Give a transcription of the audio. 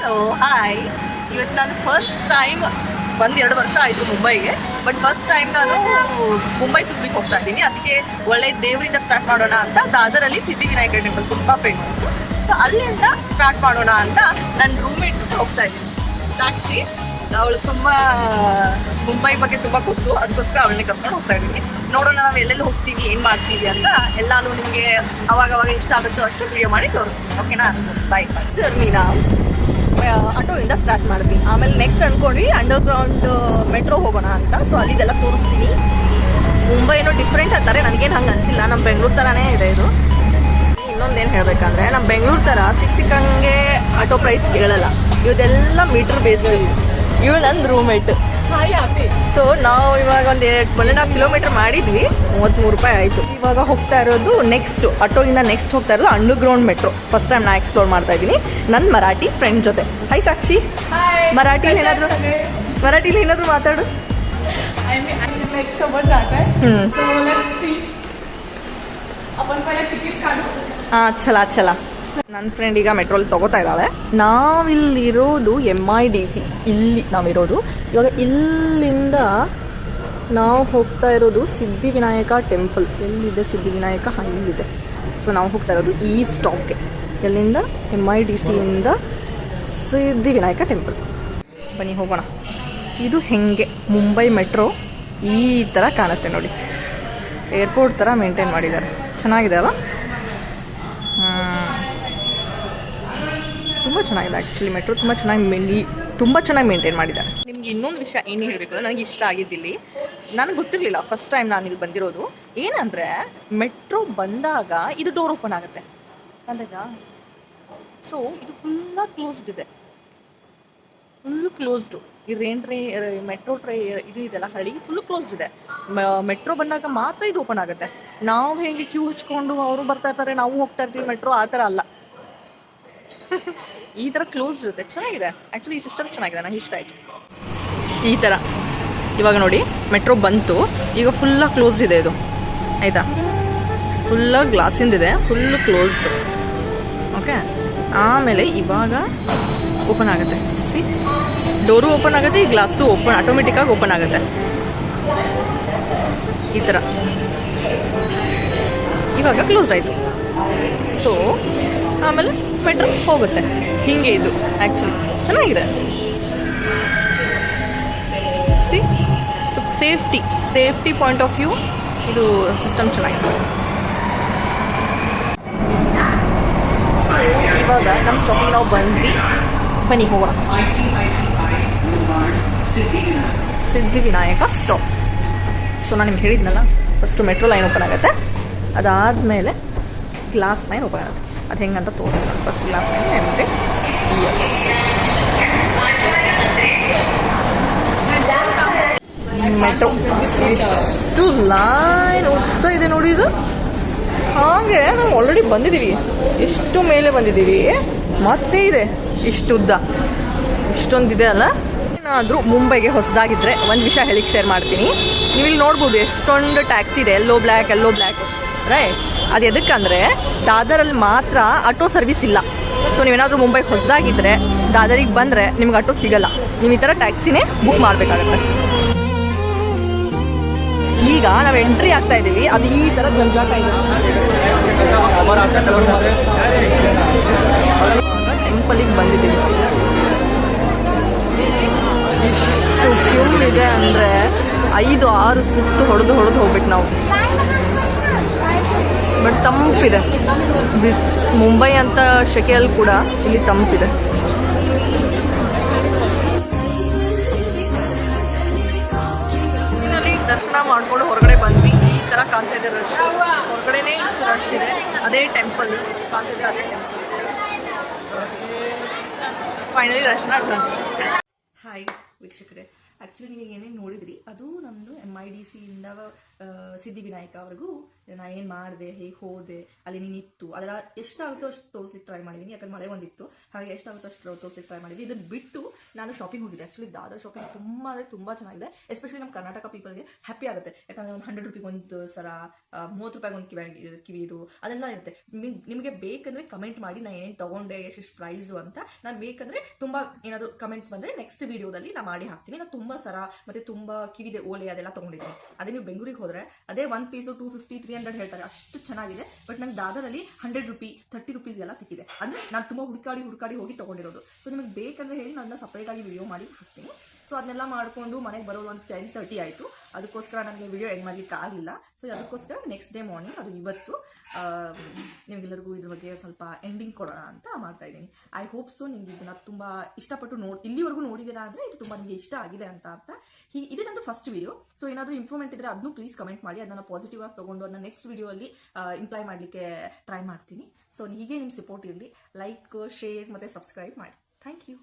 So hi, ಇವತ್ತು ನಾನು first time ಬಂದು 2 ವರ್ಷ ಆಯಿತು ಮುಂಬೈಗೆ. ಬಟ್ ಫಸ್ಟ್ ಟೈಮ್ ನಾನು ಮುಂಬೈ ಸುತ್ತಲಿಕ್ಕೆ ಹೋಗ್ತಾ ಇದ್ದೀನಿ. ಅದಕ್ಕೆ ಒಳ್ಳೆ ದೇವರಿಂದ ಸ್ಟಾರ್ಟ್ ಮಾಡೋಣ ಅಂತ ದಾದರಲ್ಲಿ ಸಿದ್ಧಿವಿನಾಯಕ ಟೆಂಪಲ್ ತುಂಬ ಫೇಮಸ್ಸು. ಸೊ ಅಲ್ಲಿಂದ ಸ್ಟಾರ್ಟ್ ಮಾಡೋಣ ಅಂತ ನನ್ನ ರೂಮ್ಮೇಟ್ ಜೊತೆ ಹೋಗ್ತಾ ಇದ್ದೀನಿ. ಸಾಕ್ಷಿ, ಅವಳು ತುಂಬ ಮುಂಬೈ ಬಗ್ಗೆ ತುಂಬ ಗೊತ್ತು, ಅದಕ್ಕೋಸ್ಕರ ಅವಳನ್ನೇ ಕರ್ಕೊಂಡು ಹೋಗ್ತಾ ಇದ್ದೀನಿ. ನೋಡೋಣ ನಾವು ಎಲ್ಲೆಲ್ಲಿ ಹೋಗ್ತೀವಿ, ಏನು ಮಾಡ್ತೀವಿ ಅಂತ ಎಲ್ಲಾನು ನಿಮಗೆ ಅವಾಗವಾಗ ಇಷ್ಟ ಆಗುತ್ತೋ ಅಷ್ಟು ವಿಡಿಯೋ ಮಾಡಿ ತೋರಿಸ್ತೀನಿ. ಓಕೆನಾ? ಬಾಯ್ ಬಾಯ್. ಜರ್ನಿನ ಆಟೋಯಿಂದ ಸ್ಟಾರ್ಟ್ ಮಾಡ್ತೀನಿ. ಆಮೇಲೆ ನೆಕ್ಸ್ಟ್ ಅನ್ಕೊಂಡ್ವಿ ಅಂಡರ್ಗ್ರೌಂಡ್ ಮೆಟ್ರೋ ಹೋಗೋಣ ಅಂತ. ಸೊ ಅಲ್ಲಿದೆಲ್ಲ ತೋರಿಸ್ತೀನಿ. ಮುಂಬೈ ಏನೋ ಡಿಫ್ರೆಂಟ್ ಅಂತಾರೆ, ನನಗೇನು ಹಂಗೆ ಅನಿಸಿಲ್ಲ. ನಮ್ಮ ಬೆಂಗಳೂರು ಥರನೇ ಇದೆ ಇದು. ಇನ್ನೊಂದೇನು ಹೇಳಬೇಕಂದ್ರೆ ನಮ್ಮ ಬೆಂಗಳೂರು ಥರ ಸಿಕ್ಕಂಗೆ ಆಟೋ ಪ್ರೈಸ್ ಕೇಳಲ್ಲ. ಇವದೆಲ್ಲ ಮೀಟರ್ ಬೇಸ್ಡ್. ಇವಳು ನನ್ನ ರೂಮ್ಮೇಟ್. ಸೊ ನಾವು ಇವಾಗ ಒಂದು 1.5 ಕಿಲೋಮೀಟರ್ ಮಾಡಿದ್ವಿ, 33 ರೂಪಾಯಿ ಆಯಿತು. ಇವಾಗ ಹೋಗ್ತಾ ಇರೋದು ನೆಕ್ಸ್ಟ್ ಆಟೋಯಿಂದ ನೆಕ್ಸ್ಟ್ ಹೋಗ್ತಾ ಇರೋದು ಅಂಡರ್ಗ್ರೌಂಡ್ ಮೆಟ್ರೋ. ಫಸ್ಟ್ ಟೈಮ್ ನಾ ಎಕ್ಸ್ಪ್ಲೋರ್ ಮಾಡ್ತಾ ಇದ್ದೀನಿ ನನ್ನ ಮರಾಠಿ ಫ್ರೆಂಡ್ ಜೊತೆ. ಹಾಯ್ ಸಾಕ್ಷಿ, ಮರಾಠಿಲಿ ಏನಾದರೂ ಮಾತಾಡು. ಹಾಂ, ಚಲ ನನ್ನ ಫ್ರೆಂಡ್ ಈಗ ಮೆಟ್ರೋಲಿ ತಗೋತಾ ಇದ್ದಾಳೆ. ನಾವಿಲ್ಲಿರೋದು MIDC, ಇಲ್ಲಿ ನಾವಿರೋದು. ಇವಾಗ ಇಲ್ಲಿಂದ ನಾವು ಹೋಗ್ತಾ ಇರೋದು ಸಿದ್ಧಿವಿನಾಯಕ ಟೆಂಪಲ್. ಎಲ್ಲಿದೆ ಸಿದ್ಧಿವಿನಾಯಕ? ಹಾಂ, ಇಲ್ಲಿದೆ. ಸೊ ನಾವು ಹೋಗ್ತಾ ಇರೋದು ಈ ಸ್ಟಾಪ್ಗೆ. ಎಲ್ಲಿಂದ? MIDCಯಿಂದ ಸಿದ್ಧಿವಿನಾಯಕ ಟೆಂಪಲ್. ಬನ್ನಿ ಹೋಗೋಣ. ಇದು ಹೆಂಗೆ ಮುಂಬೈ ಮೆಟ್ರೋ ಈ ಥರ ಕಾಣುತ್ತೆ ನೋಡಿ. ಏರ್ಪೋರ್ಟ್ ಥರ ಮೇಂಟೈನ್ ಮಾಡಿದ್ದಾರೆ. ಚೆನ್ನಾಗಿದೆ ಅಲ್ಲ? ತುಂಬ ಚೆನ್ನಾಗಿದೆ ಆ್ಯಕ್ಚುಲಿ ಮೆಟ್ರೋ. ತುಂಬ ಚೆನ್ನಾಗಿ ಮೇಂಟೈನ್ ಮಾಡಿದ್ದಾರೆ. ನಿಮ್ಗೆ ಇನ್ನೊಂದು ವಿಷಯ ಏನು ಹೇಳಬೇಕು ಅಂದರೆ, ನನಗೆ ಇಷ್ಟ ಆಗಿದ್ದಿಲ್ಲಿ. ನನಗೆ ಗೊತ್ತಿರಲಿಲ್ಲ ಫಸ್ಟ್ ಟೈಮ್ ನಾನು ಇಲ್ಲಿ ಬಂದಿರೋದು. ಏನಂದರೆ ಮೆಟ್ರೋ ಬಂದಾಗ ಇದು ಡೋರ್ ಓಪನ್ ಆಗುತ್ತೆ ಅಂದಾಗ. ಸೊ ಇದು ಫುಲ್ಲಾಗಿ ಕ್ಲೋಸ್ಡ್ ಇದೆ, ಫುಲ್ಲು ಕ್ಲೋಸ್ಡು. ಈ ಮೆಟ್ರೋ ಇದು ಇದೆಲ್ಲ ಹಳಿ ಫುಲ್ಲು ಕ್ಲೋಸ್ಡ್ ಇದೆ. ಮೆಟ್ರೋ ಬಂದಾಗ ಮಾತ್ರ ಇದು ಓಪನ್ ಆಗುತ್ತೆ. ನಾವು ಹೇಗೆ ಕ್ಯೂ ಹಚ್ಕೊಂಡು ಅವರು ಬರ್ತಾ ಇರ್ತಾರೆ, ನಾವು ಹೋಗ್ತಾ ಇರ್ತೀವಿ ಮೆಟ್ರೋ, ಆ ಥರ ಅಲ್ಲ. ಈ ಥರ ಕ್ಲೋಸ್ ಇರುತ್ತೆ. ಚೆನ್ನಾಗಿದೆ ಆ್ಯಕ್ಚುಲಿ. ಈ ಸಿಸ್ಟಮ್ ಚೆನ್ನಾಗಿದೆ, ನನಗೆ ಇಷ್ಟ ಆಯಿತು. ಈ ಥರ ಇವಾಗ ನೋಡಿ ಮೆಟ್ರೋ ಬಂತು, ಈಗ ಫುಲ್ಲಾಗಿ ಕ್ಲೋಸ್ಡ್ ಇದೆ ಇದು, ಆಯಿತಾ? ಫುಲ್ಲಾಗಿ ಗ್ಲಾಸಿಂದಿದೆ, ಫುಲ್ಲು ಕ್ಲೋಸ್ಡು. ಓಕೆ, ಆಮೇಲೆ ಇವಾಗ ಓಪನ್ ಆಗುತ್ತೆ. ಸಿ, ಡೋರು ಓಪನ್ ಆಗುತ್ತೆ, ಈ ಗ್ಲಾಸ್ದು ಓಪನ್ ಆಟೋಮೆಟಿಕ್ಕಾಗಿ ಓಪನ್ ಆಗುತ್ತೆ ಈ ಥರ. ಇವಾಗ ಕ್ಲೋಸ್ ಆಯಿತು. ಸೊ ಆಮೇಲೆ ಮೆಟ್ರೋ ಹೋಗುತ್ತೆ. ಹೀಗೆ ಇದು ಆ್ಯಕ್ಚುಲಿ ಚೆನ್ನಾಗಿದೆ. C, safety point of view ಇದು ಸಿಸ್ಟಮ್ ಚೆನ್ನಾಗಿದೆ. ಸೊ ಇವಾಗ ನಮ್ಮ ಸ್ಟಾಪಿಗೆ ನಾವು ಬಂದ್ವಿ. ಬನ್ನಿ ಹೋಗೋಣ. ಸಿದ್ಧಿವಿನಾಯಕ ಸ್ಟಾಪ್. ಸೊ ನಾನು ನಿಮ್ಗೆ ಹೇಳಿದ್ನಲ್ಲ, ಫಸ್ಟು ಮೆಟ್ರೋ ಲೈನ್ ಓಪನ್ ಆಗುತ್ತೆ, ಅದಾದಮೇಲೆ ಗ್ಲಾಸ್ ಲೈನ್ ಓಪನ್ ಆಗುತ್ತೆ. ಅದು ಹೆಂಗಂತ ತೋರಿಸ್ತೀನಿ. ಫಸ್ಟ್ ಗ್ಲಾಸ್ ಲೈನ್ ಅಂದರೆ ಮೆಟ್ರೋ ಇಷ್ಟು ಲೈನ್ ಉದ್ದ ಇದೆ ನೋಡಿ. ಇದು ಹಾಗೆ ನಾವು ಆಲ್ರೆಡಿ ಬಂದಿದ್ದೀವಿ, ಎಷ್ಟು ಮೇಲೆ ಬಂದಿದ್ದೀವಿ, ಮತ್ತೆ ಇದೆ ಇಷ್ಟು ಉದ್ದ. ಇಷ್ಟೊಂದಿದೆ ಅಲ್ಲ. ಏನಾದರೂ ಮುಂಬೈಗೆ ಹೊಸದಾಗಿದ್ದರೆ ಒಂದು ವಿಷಯ ಹೇಳಿಕ್ಕೆ ಶೇರ್ ಮಾಡ್ತೀನಿ. ನೀವು ಇಲ್ಲಿ ನೋಡ್ಬೋದು ಎಷ್ಟೊಂದು ಟ್ಯಾಕ್ಸಿ ಇದೆ, ಎಲ್ಲೋ ಬ್ಲ್ಯಾಕ್ ರೈಟ್. ಅದು ಎದಕ್ಕಂದರೆ ದಾದರಲ್ಲಿ ಮಾತ್ರ ಆಟೋ ಸರ್ವಿಸ್ ಇಲ್ಲ. ಸೊ ನೀವೇನಾದರೂ ಮುಂಬೈ ಹೊಸದಾಗಿದ್ದರೆ ದಾದರಿಗೆ ಬಂದರೆ ನಿಮ್ಗೆ ಆಟೋ ಸಿಗಲ್ಲ. ನೀವು ಈ ಥರ ಟ್ಯಾಕ್ಸಿನೇ ಬುಕ್ ಮಾಡಬೇಕಾಗತ್ತೆ. ಈಗ ನಾವು ಎಂಟ್ರಿ ಆಗ್ತಾ ಇದ್ದೀವಿ, ಅದು ಈ ಥರ ಜಂಜಾಟ ಇದೆ. ಟೆಂಪಲಿಗೆ ಬಂದಿದ್ದೀವಿ. ಇಷ್ಟು ಕ್ಯೂ ಇದೆ ಅಂದರೆ 5-6 ಸುತ್ತು ಹೊಡೆದು ಹೋಗ್ಬೇಕು ನಾವು. ಬಟ್ ತಂಪಿದೆ. ಮುಂಬೈ ಅಂತ ಶೆಕೆಯಲ್ಲಿ ಕೂಡ ಇಲ್ಲಿ ತಂಪಿದೆ. ಇಲ್ಲಿ ದರ್ಶನ ಮಾಡ್ಕೊಂಡು ಹೊರಗಡೆ ಬಂದ್ವಿ. ಈ ಥರ ಕಾಣ್ತಾ ಇದೆ ರಶ್. ಹೊರಗಡೆನೇ ಇಷ್ಟು ರಶ್ ಇದೆ. ಅದೇ ಟೆಂಪಲ್ ಕಾಣ್ತಿದೆ, ಅದೇ ಟೆಂಪಲ್. ಫೈನಲಿ ದರ್ಶನ. ಹಾಯ್ ವೀಕ್ಷಕರೇ, ಆ್ಯಕ್ಚುಲಿ ನೀವು ಏನೇನು ನೋಡಿದ್ರಿ ಅದು ನಮ್ಮದು MIDCಯಿಂದ ಸಿದ್ಧಿವಿನಾಯಕವರೆಗೂ ನಾನು ಏನು ಮಾಡಿದೆ, ಹೇಗೆ ಹೋದೆ, ಅಲ್ಲಿ ನೀನಿತ್ತು, ಅದೆಲ್ಲ ಎಷ್ಟಾಗುತ್ತೋ ಅಷ್ಟು ತೋರಿಸ್ಲಿಕ್ಕೆ ಟ್ರೈ ಮಾಡಿದ್ದೀನಿ. ಯಾಕಂದ್ರೆ ಮಳೆ ಒಂದಿತ್ತು, ಹಾಗೆ ಎಷ್ಟಾಗುತ್ತೋ ಅಷ್ಟು ತೋರಿಸ್ಲಿಕ್ಕೆ ಟ್ರೈ ಮಾಡಿದ್ದೀನಿ. ಇದನ್ನು ಬಿಟ್ಟು ನಾನು ಶಾಪಿಂಗ್ ಹೋಗಿದ್ದೆ. ಆ್ಯಕ್ಚುಲಿ ದಾದರ್ ಶಾಪಿಂಗ್ ತುಂಬ ಅಂದರೆ ತುಂಬ ಚೆನ್ನಾಗಿದೆ. ಎಸ್ಪೆಷಲಿ ನಮ್ಮ ಕರ್ನಾಟಕ ಪೀಪಲ್ಗೆ ಹ್ಯಾಪಿ ಆಗುತ್ತೆ. ಯಾಕಂದರೆ ಒಂದು 100 ರೂಪಾಯಿಗೆ ಒಂದು ಸರ, 30 ರೂಪಾಯಿಗೆ ಒಂದು ಕಿವಿದು ಅದೆಲ್ಲ ಇರುತ್ತೆ. ನಿಮಗೆ ಬೇಕಂದರೆ ಕಮೆಂಟ್ ಮಾಡಿ, ನಾನು ಏನೇನು ತೊಗೊಂಡೆ, ಎಷ್ಟು ಪ್ರೈಸು ಅಂತ. ನಾನು ಬೇಕಂದರೆ ತುಂಬ ಏನಾದರೂ ಕಮೆಂಟ್ ಬಂದರೆ ನೆಕ್ಸ್ಟ್ ವೀಡಿಯೋದಲ್ಲಿ ನಾನು ಮಾಡಿ ಹಾಕ್ತೀನಿ. ನಾನು ತುಂಬ ಸರ ಮತ್ತು ತುಂಬ ಕಿವಿದೆ ಓಲೆ ಅದೆಲ್ಲ ತೊಗೊಂಡಿದ್ದೀನಿ. ಅದೇ ನೀವು ಬೆಂಗಳೂರಿಗೆ ಹೋದರೆ ಅದೇ 1 ಪೀಸು 250, 300 ಹೇಳ್ತಾರೆ, ಅಷ್ಟು ಚೆನ್ನಾಗಿದೆ. ಬಟ್ ನಂಗೆ ದಾದರಲ್ಲಿ 100 ರೂಪಿ, 30 ರೂಪೀಸ್ಗೆಲ್ಲ ಸಿಕ್ಕಿದೆ. ಅಂದರೆ ನಾನು ತುಂಬ ಹುಡುಕಾಡಿ ಹೋಗಿ ತೊಗೊಂಡಿರೋದು. ಸೊ ನಿಮಗೆ ಬೇಕಂದರೆ ಹೇಳಿ ನಾನು ಸಪ್ರೇಟಾಗಿ ವಿಡಿಯೋ ಮಾಡಿ ಹಾಕ್ತೀನಿ. ಸೊ ಅದನ್ನೆಲ್ಲ ಮಾಡಿಕೊಂಡು ಮನೆಗೆ ಬರೋದು ಒಂದು 10:30 ಆಯಿತು. ಅದಕ್ಕೋಸ್ಕರ ನನಗೆ ವಿಡಿಯೋ ಎಂಡ್ ಮಾಡಲಿಕ್ಕೆ ಆಗಲಿಲ್ಲ. ಸೊ ಅದಕ್ಕೋಸ್ಕರ ನೆಕ್ಸ್ಟ್ ಡೇ ಮಾರ್ನಿಂಗ್, ಅದು ಇವತ್ತು ನಿಮಗೆಲ್ಲರಿಗೂ ಇದ್ರ ಬಗ್ಗೆ ಸ್ವಲ್ಪ ಎಂಡಿಂಗ್ ಕೊಡೋಣ ಅಂತ ಮಾಡ್ತಾ ಇದ್ದೀನಿ. ಐ ಹೋಪ್ ಸೊ ನಿಮ್ಗೆ ಇದನ್ನ ತುಂಬ ಇಷ್ಟಪಟ್ಟು ಇಲ್ಲಿವರೆಗೂ ನೋಡಿದ್ದೀರಾ ಅಂದರೆ ಇದು ತುಂಬ ನಿಮಗೆ ಇಷ್ಟ ಆಗಿದೆ ಅಂತ ಇದು ನಂದು ಫಸ್ಟ್ ವಿಡಿಯೋ. ಸೊ ಏನಾದರೂ ಇಂಪ್ರೂವ್ಮೆಂಟ್ ಇದ್ದರೆ ಅದನ್ನು ಪ್ಲೀಸ್ ಕಮೆಂಟ್ ಮಾಡಿ. ಅದನ್ನು ಪಾಸಿಟಿವ್ ಆಗಿ ತೊಗೊಂಡು ಅದನ್ನ ನೆಕ್ಸ್ಟ್ ವಿಡಿಯೋಲ್ಲಿ ಇಂಪ್ಲೈ ಮಾಡಲಿಕ್ಕೆ ಟ್ರೈ ಮಾಡ್ತೀನಿ. ಸೊ ಹೀಗೆ ನಿಮ್ಮ ಸಪೋರ್ಟ್ ಇರಲಿ. ಲೈಕ್, ಶೇರ್ ಮತ್ತು ಸಬ್ಸ್ಕ್ರೈಬ್ ಮಾಡಿ. Thank you.